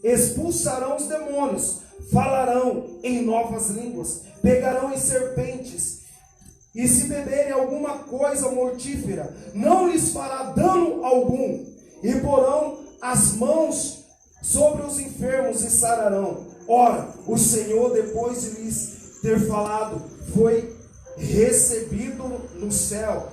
expulsarão os demônios, falarão em novas línguas, pegarão em serpentes, e se beberem alguma coisa mortífera, não lhes fará dano algum, e porão as mãos sobre os enfermos e sararão. Ora, o Senhor, depois de lhes ter falado, foi recebido no céu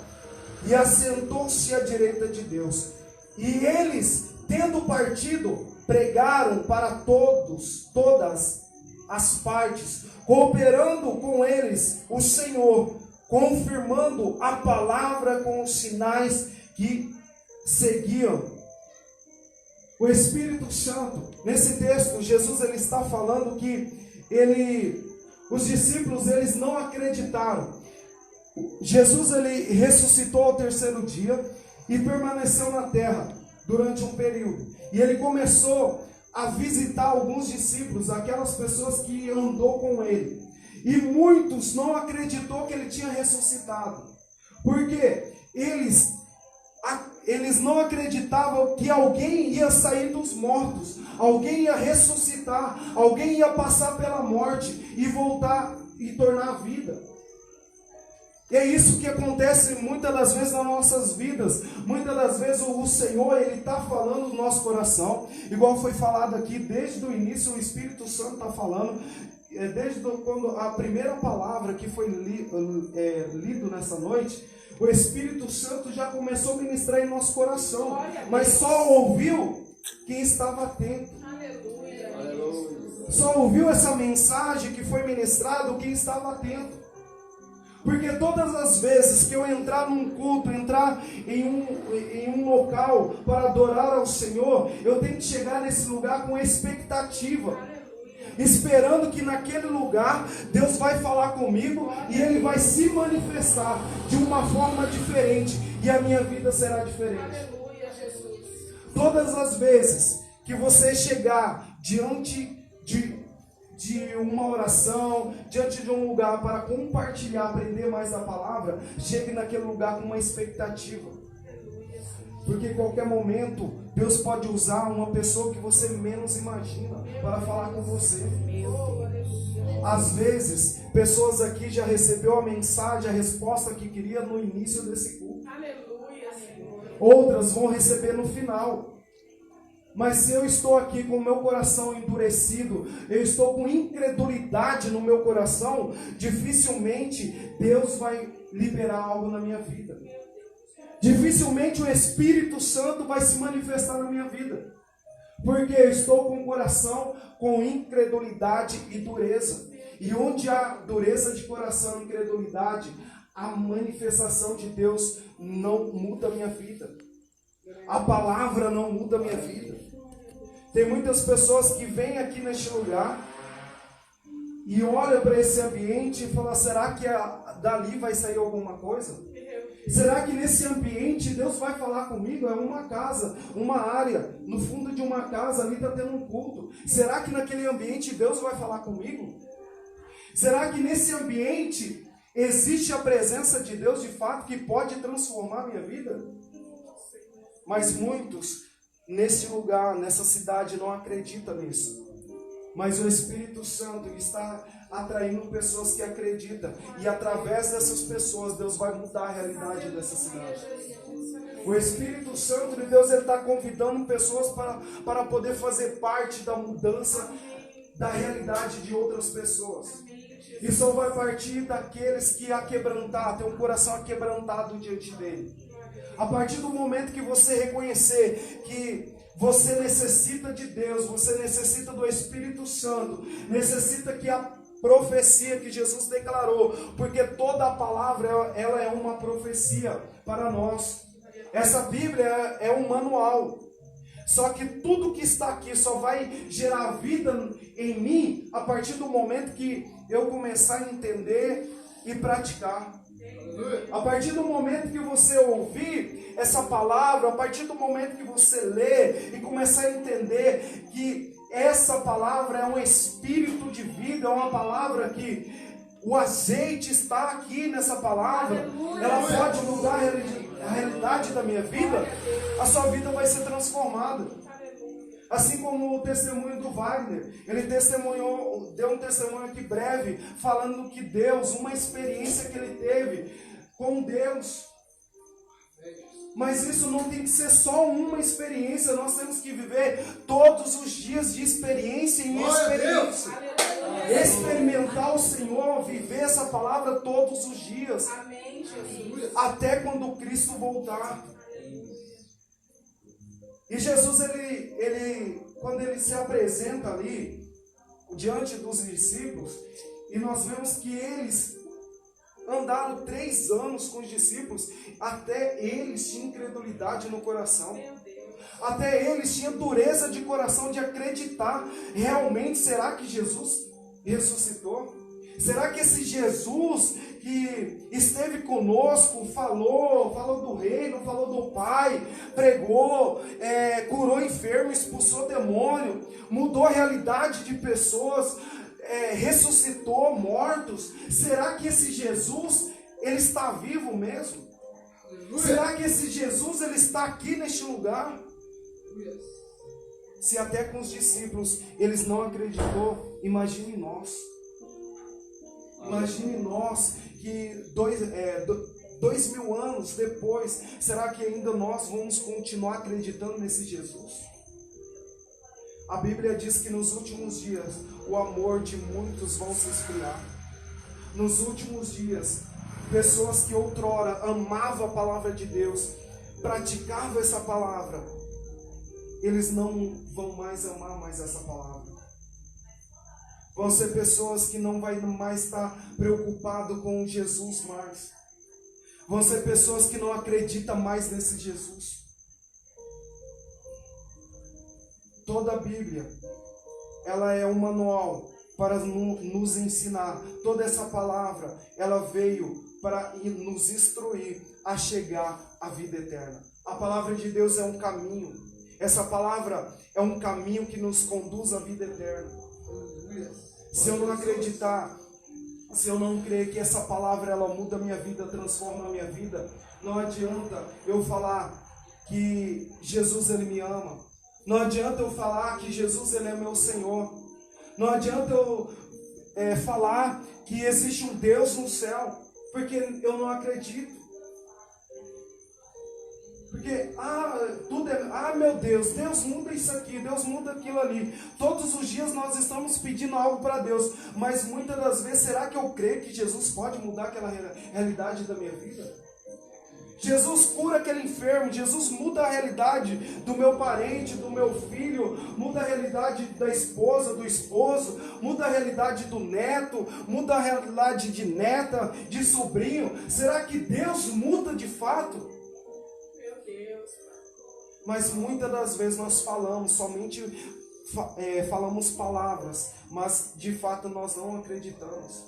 e assentou-se à direita de Deus. E eles, tendo partido, pregaram para todas as partes, cooperando com eles o Senhor, confirmando a palavra com os sinais que seguiam. O Espírito Santo, nesse texto, Jesus ele está falando que os discípulos eles não acreditaram. Jesus ele ressuscitou ao terceiro dia e permaneceu na terra durante um período. E ele começou a visitar alguns discípulos, aquelas pessoas que andou com ele. E muitos não acreditou que ele tinha ressuscitado. Porque eles não acreditavam que alguém ia sair dos mortos, alguém ia ressuscitar, alguém ia passar pela morte e voltar e tornar a vida. E é isso que acontece muitas das vezes nas nossas vidas. Muitas das vezes o Senhor ele está falando no nosso coração, igual foi falado aqui desde o início, o Espírito Santo está falando. Desde quando a primeira palavra que foi lido nessa noite, o Espírito Santo já começou a ministrar em nosso coração, mas só ouviu quem estava atento. Só ouviu essa mensagem que foi ministrada quem estava atento. Porque todas as vezes que eu entrar num culto, entrar em um local para adorar ao Senhor, eu tenho que chegar nesse lugar com expectativa, esperando que naquele lugar Deus vai falar comigo e Ele vai se manifestar de uma forma diferente e a minha vida será diferente. Aleluia, Jesus. Todas as vezes que você chegar diante de uma oração, diante de um lugar para compartilhar, aprender mais da palavra, chegue naquele lugar com uma expectativa. Porque em qualquer momento Deus pode usar uma pessoa que você menos imagina para falar com você. Às vezes, pessoas aqui já recebeu a mensagem, a resposta que queria no início desse culto. Outras vão receber no final. Mas se eu estou aqui com o meu coração endurecido, eu estou com incredulidade no meu coração, dificilmente Deus vai liberar algo na minha vida. Dificilmente o Espírito Santo vai se manifestar na minha vida. Porque eu estou com o coração com incredulidade e dureza. E onde há dureza de coração e incredulidade, a manifestação de Deus não muda a minha vida. A palavra não muda a minha vida. Tem muitas pessoas que vêm aqui neste lugar e olham para esse ambiente e falam: será que dali vai sair alguma coisa? Será que nesse ambiente Deus vai falar comigo? É uma casa, uma área, no fundo de uma casa ali está tendo um culto. Será que naquele ambiente Deus vai falar comigo? Será que nesse ambiente existe a presença de Deus de fato que pode transformar a minha vida? Mas muitos nesse lugar, nessa cidade não acreditam nisso. Mas o Espírito Santo está atraindo pessoas que acreditam. E através dessas pessoas, Deus vai mudar a realidade dessa cidade. O Espírito Santo de Deus está convidando pessoas para poder fazer parte da mudança da realidade de outras pessoas. E só vai partir daqueles que têm um coração aquebrantado diante dele. A partir do momento que você reconhecer que você necessita de Deus, você necessita do Espírito Santo, necessita que a profecia que Jesus declarou, porque toda a palavra ela é uma profecia para nós. Essa Bíblia é um manual. Só que tudo que está aqui só vai gerar vida em mim a partir do momento que eu começar a entender e praticar. A partir do momento que você ouvir essa palavra, a partir do momento que você ler e começar a entender que essa palavra é um espírito de vida, é uma palavra que o azeite está aqui nessa palavra, ela pode mudar a realidade da minha vida, a sua vida vai ser transformada. Assim como o testemunho do Wagner, ele deu um testemunho aqui breve, falando que Deus, uma experiência que ele teve com Deus. Mas isso não tem que ser só uma experiência, nós temos que viver todos os dias de experiência em experiência. Experimentar o Senhor, viver essa palavra todos os dias. Amém, Jesus. Até quando Cristo voltar. E Jesus, quando ele se apresenta ali, diante dos discípulos, e nós vemos que eles andaram 3 anos com os discípulos, até eles tinham incredulidade no coração. Até eles tinham dureza de coração de acreditar. Realmente, será que Jesus ressuscitou? Será que esse Jesus que esteve conosco, falou do reino, falou do Pai, pregou, curou enfermo, expulsou demônio, mudou a realidade de pessoas, ressuscitou mortos? Será que esse Jesus, ele está vivo mesmo? Será que esse Jesus, ele está aqui neste lugar? Se até com os discípulos eles não acreditou, imagine nós. Imagine nós que 2000 anos depois, será que ainda nós vamos continuar acreditando nesse Jesus? A Bíblia diz que nos últimos dias o amor de muitos vão se esfriar. Nos últimos dias, pessoas que outrora amavam a palavra de Deus, praticavam essa palavra, eles não vão mais amar mais essa palavra. Vão ser pessoas que não vai mais estar preocupado com Jesus mais. Vão ser pessoas que não acreditam mais nesse Jesus. Toda a Bíblia, ela é um manual para nos ensinar. Toda essa palavra, ela veio para nos instruir a chegar à vida eterna. A palavra de Deus é um caminho. Essa palavra é um caminho que nos conduz à vida eterna. Se eu não acreditar, se eu não crer que essa palavra ela muda a minha vida, transforma a minha vida, não adianta eu falar que Jesus ele me ama. Não adianta eu falar que Jesus ele é meu Senhor. Não adianta eu falar que existe um Deus no céu, porque eu não acredito. Porque, meu Deus muda isso aqui, Deus muda aquilo ali. Todos os dias nós estamos pedindo algo para Deus, mas muitas das vezes, será que eu creio que Jesus pode mudar aquela realidade da minha vida? Jesus cura aquele enfermo, Jesus muda a realidade do meu parente, do meu filho, muda a realidade da esposa, do esposo, muda a realidade do neto, muda a realidade de neta, de sobrinho. Será que Deus muda de fato? Mas muitas das vezes nós falamos palavras, mas de fato nós não acreditamos.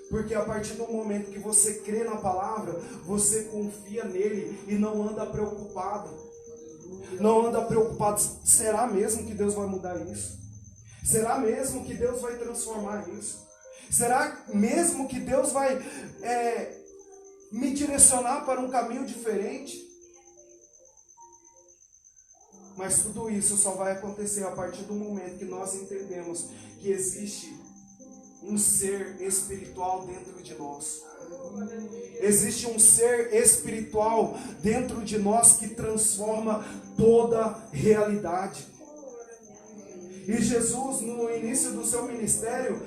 Porque a partir do momento que você crê na palavra, você confia nele e não anda preocupado. Não anda preocupado, será mesmo que Deus vai mudar isso? Será mesmo que Deus vai transformar isso? Será mesmo que Deus vai me direcionar para um caminho diferente? Mas tudo isso só vai acontecer a partir do momento que nós entendemos que existe um ser espiritual dentro de nós. Existe um ser espiritual dentro de nós que transforma toda realidade. E Jesus, no início do seu ministério,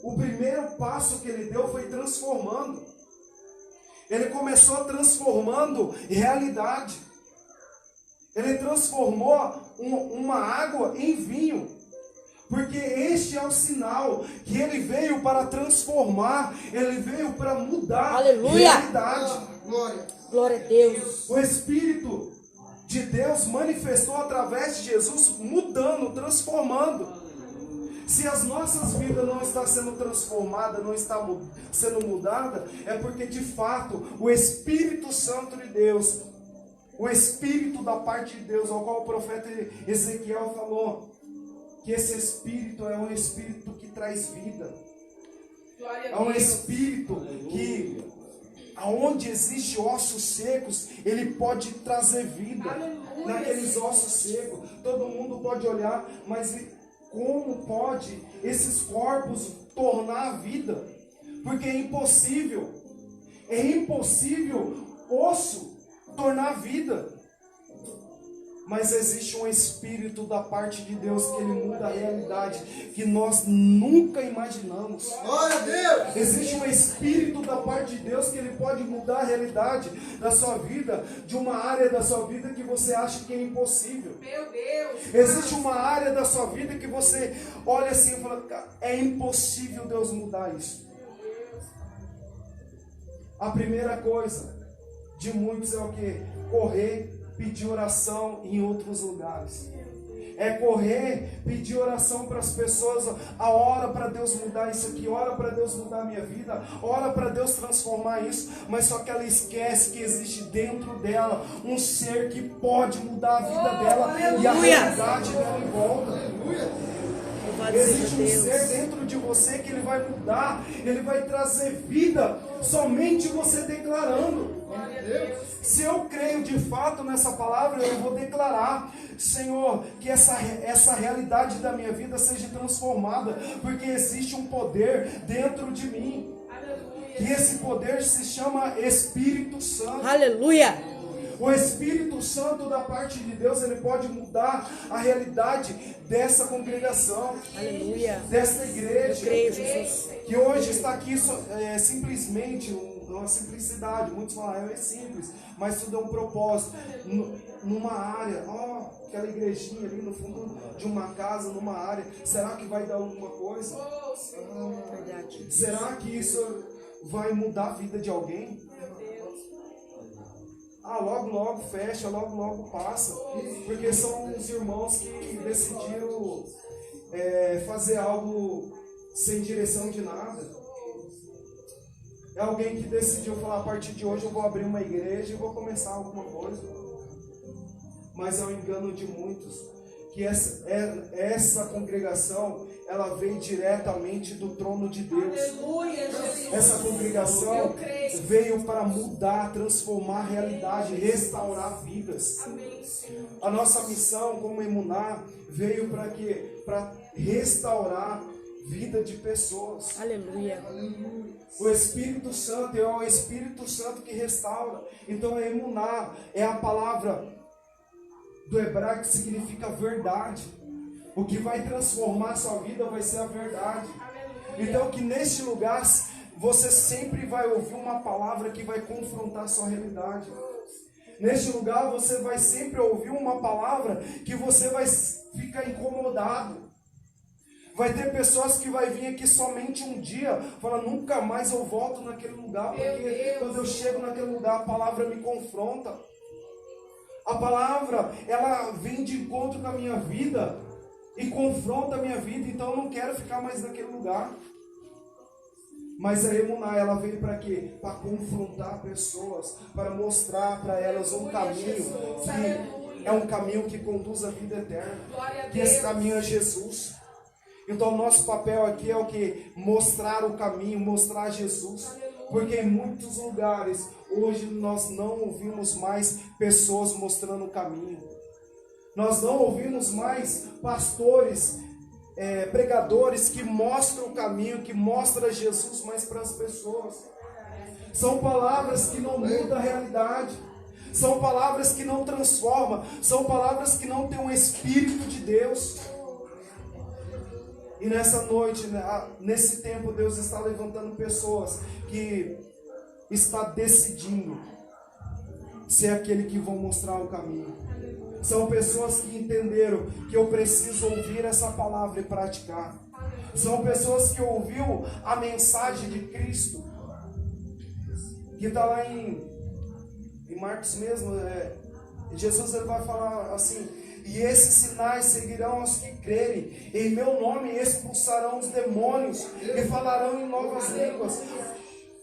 o primeiro passo que ele deu foi transformando. Ele começou transformando realidade. Ele transformou uma água em vinho. Porque este é o sinal que ele veio para transformar. Ele veio para mudar a realidade. Glória a Deus. O Espírito de Deus manifestou através de Jesus, mudando, transformando. Se as nossas vidas não estão sendo transformadas, não estão sendo mudadas, é porque de fato o Espírito Santo de Deus, o Espírito da parte de Deus, ao qual o profeta Ezequiel falou, que esse Espírito é um Espírito que traz vida. É um Espírito que, aonde existe ossos secos, ele pode trazer vida. naqueles ossos secos. Todo mundo pode olhar, mas como pode esses corpos tornar a vida? Porque é impossível osso tornar vida. Mas existe um espírito da parte de Deus que ele muda a realidade que nós nunca imaginamos. Glória a Deus! Existe um espírito da parte de Deus que ele pode mudar a realidade da sua vida, de uma área da sua vida que você acha que é impossível. Meu Deus! Existe uma área da sua vida que você olha assim e fala, "Cara, é impossível Deus mudar isso." A primeira coisa de muitos é o que? Correr, pedir oração em outros lugares. É correr, pedir oração para as pessoas. A hora para Deus mudar isso aqui, ora para Deus mudar a minha vida, ora para Deus transformar isso. Mas só que ela esquece que existe dentro dela um ser que pode mudar a vida dela e a realidade dela em volta. Existe um ser dentro de você que ele vai mudar, ele vai trazer vida somente você declarando. Se eu creio de fato nessa palavra, eu vou declarar, Senhor, que essa realidade da minha vida seja transformada, porque existe um poder dentro de mim. E esse poder se chama Espírito Santo. Aleluia! O Espírito Santo da parte de Deus, ele pode mudar a realidade dessa congregação, Aleluia! dessa igreja, Eu creio, Jesus. que hoje está aqui simplesmente uma simplicidade. Muitos falam, é simples, mas tudo é um propósito. Numa área, aquela igrejinha ali no fundo de uma casa, numa área, será que vai dar alguma coisa? Verdade. Será que isso vai mudar a vida de alguém? Logo fecha, logo passa, porque são os irmãos que decidiram fazer algo sem direção de nada. É alguém que decidiu falar, a partir de hoje eu vou abrir uma igreja e vou começar alguma coisa. Mas é um engano de muitos, que essa congregação, ela vem diretamente do trono de Deus. Aleluia, Jesus. Essa congregação veio para mudar, transformar a realidade, restaurar vidas. Amém, Senhor. A nossa missão como Emuná veio para quê? Para restaurar vida de pessoas. Aleluia! O Espírito Santo é o Espírito Santo que restaura. Então é Emuná, é a palavra do hebraico que significa verdade. O que vai transformar a sua vida vai ser a verdade. Então que neste lugar você sempre vai ouvir uma palavra que vai confrontar a sua realidade. Neste lugar você vai sempre ouvir uma palavra que você vai ficar incomodado. Vai ter pessoas que vai vir aqui somente um dia, fala, nunca mais eu volto naquele lugar, porque quando eu chego naquele lugar a palavra me confronta. A palavra, ela vem de encontro com a minha vida e confronta a minha vida, então eu não quero ficar mais naquele lugar. Mas a Emuná, ela veio para quê? Para confrontar pessoas, para mostrar para elas um caminho que é um caminho que conduz à vida eterna. Que esse caminho é Jesus. Então o nosso papel aqui é o que? Mostrar o caminho, mostrar Jesus. Porque em muitos lugares, hoje nós não ouvimos mais pessoas mostrando o caminho. Nós não ouvimos mais pastores, pregadores que mostram o caminho, que mostram Jesus mais para as pessoas. São palavras que não mudam a realidade. São palavras que não transformam. São palavras que não têm o Espírito de Deus. E nessa noite, nesse tempo, Deus está levantando pessoas que está decidindo ser aquele que vão mostrar o caminho. São pessoas que entenderam que eu preciso ouvir essa palavra e praticar. São pessoas que ouviu a mensagem de Cristo, que está lá em Marcos mesmo. Jesus ele vai falar assim: e esses sinais seguirão aos que crerem, em meu nome expulsarão os demônios e falarão em novas línguas.